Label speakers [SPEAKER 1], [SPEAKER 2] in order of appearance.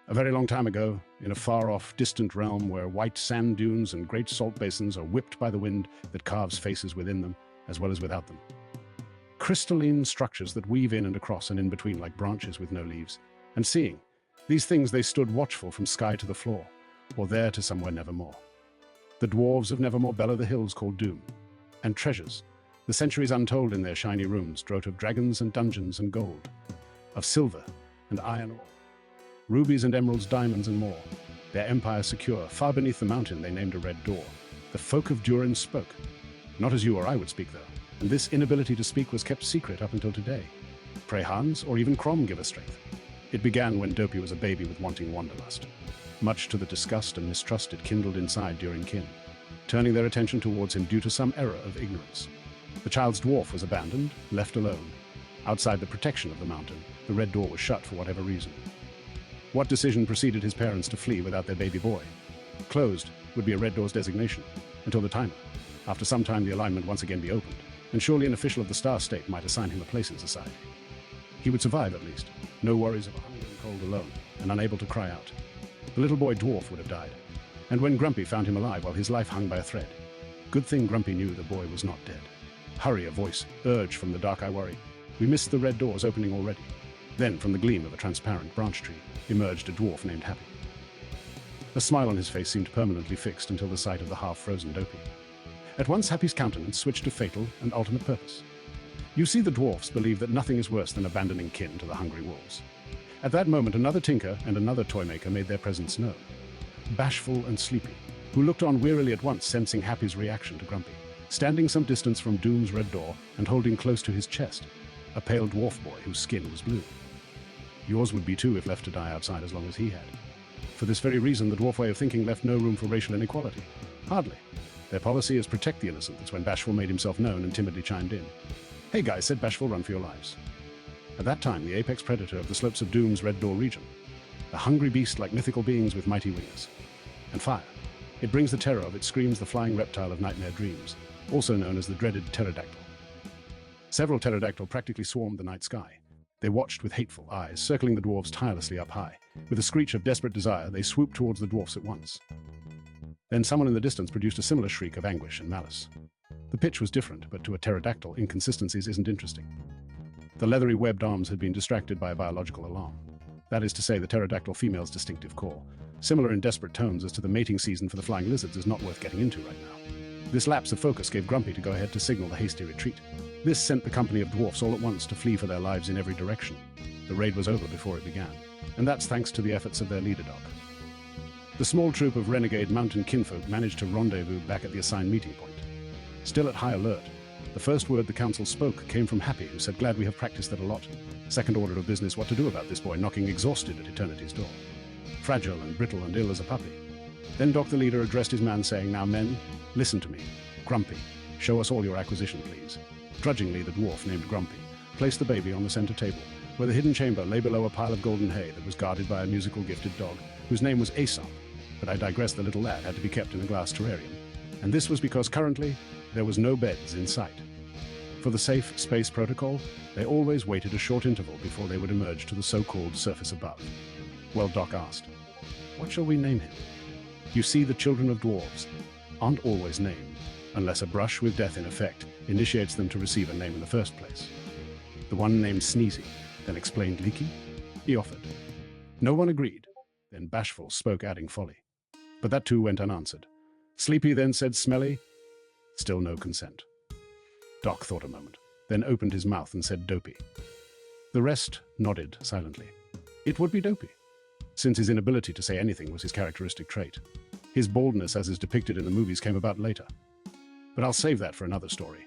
[SPEAKER 1] A very long time ago, in a far-off, distant realm where white sand dunes and great salt basins are whipped by the wind that carves faces within them, as well as without them. Crystalline structures that weave in and across and in between like branches with no leaves. And seeing these things, they stood watchful from sky to the floor, or there to somewhere nevermore. The dwarves of Nevermore bellow the hills called Doom, and treasures, the centuries untold in their shiny rooms, draught of dragons and dungeons and gold, of silver and iron ore, rubies and emeralds, diamonds and more. Their empire secure, far beneath the mountain they named a red door. The folk of Durin spoke. Not as you or I would speak, though, and this inability to speak was kept secret up until today. Pray Hans, or even Crom, give us strength. It began when Dopey was a baby with wanting wanderlust. Much to the disgust and mistrust it kindled inside Durin kin, turning their attention towards him due to some error of ignorance. The child's dwarf was abandoned, left alone. Outside the protection of the mountain, the red door was shut for whatever reason. What decision preceded his parents to flee without their baby boy? Closed would be a red door's designation, until the timer. After some time the alignment once again be opened, and surely an official of the Star State might assign him a place in society. He would survive at least, no worries of hunger and cold alone, and unable to cry out. The little boy dwarf would have died, and when Grumpy found him alive while his life hung by a thread. Good thing Grumpy knew the boy was not dead. Hurry, a voice urged from the dark. I worry. We missed the red door's opening already. Then, from the gleam of a transparent branch tree, emerged a dwarf named Happy. A smile on his face seemed permanently fixed until the sight of the half-frozen Dopey. At once Happy's countenance switched to fatal and ultimate purpose. You see, the dwarfs believe that nothing is worse than abandoning kin to the hungry wolves. At that moment, another tinker and another toymaker made their presence known. Bashful and Sleepy, who looked on wearily at once, sensing Happy's reaction to Grumpy, standing some distance from Doom's red door and holding close to his chest, a pale dwarf boy whose skin was blue. Yours would be too if left to die outside as long as he had. For this very reason, the dwarf way of thinking left no room for racial inequality. Hardly. Their policy is protect the innocent. That's when Bashful made himself known and timidly chimed in. Hey guys, said Bashful, run for your lives. At that time, the apex predator of the slopes of Doom's red door region. A hungry beast like mythical beings with mighty wings. And fire. It brings the terror of it, screams the flying reptile of nightmare dreams, also known as the dreaded pterodactyl. Several pterodactyl practically swarmed the night sky. They watched with hateful eyes, circling the dwarves tirelessly up high. With a screech of desperate desire, they swooped towards the dwarfs at once. Then someone in the distance produced a similar shriek of anguish and malice. The pitch was different, but to a pterodactyl, inconsistencies isn't interesting. The leathery webbed arms had been distracted by a biological alarm. That is to say, the pterodactyl female's distinctive call, similar in desperate tones as to the mating season for the flying lizards, is not worth getting into right now. This lapse of focus gave Grumpy to go ahead to signal the hasty retreat. This sent the company of dwarfs all at once to flee for their lives in every direction. The raid was over before it began, and that's thanks to the efforts of their leader dog. The small troop of renegade mountain kinfolk managed to rendezvous back at the assigned meeting point. Still at high alert, the first word the council spoke came from Happy, who said, glad we have practiced that a lot. Second order of business, what to do about this boy knocking exhausted at eternity's door. Fragile and brittle and ill as a puppy. Then Doc the leader addressed his man, saying, now men, listen to me. Grumpy, show us all your acquisition, please. Grudgingly, the dwarf, named Grumpy, placed the baby on the center table, where the hidden chamber lay below a pile of golden hay that was guarded by a musical gifted dog, whose name was Aesop. But I digress, the little lad had to be kept in a glass terrarium. And this was because currently, there was no beds in sight. For the safe space protocol, they always waited a short interval before they would emerge to the so-called surface above. Well, Doc asked, what shall we name him? You see, the children of dwarves aren't always named, unless a brush with death in effect initiates them to receive a name in the first place. The one named Sneezy, then explained Leaky, he offered. No one agreed. Then Bashful spoke, adding Folly. But that too went unanswered. Sleepy then said Smelly. Still no consent. Doc thought a moment, then opened his mouth and said Dopey. The rest nodded silently. It would be Dopey, since his inability to say anything was his characteristic trait. His baldness, as is depicted in the movies, came about later. But I'll save that for another story.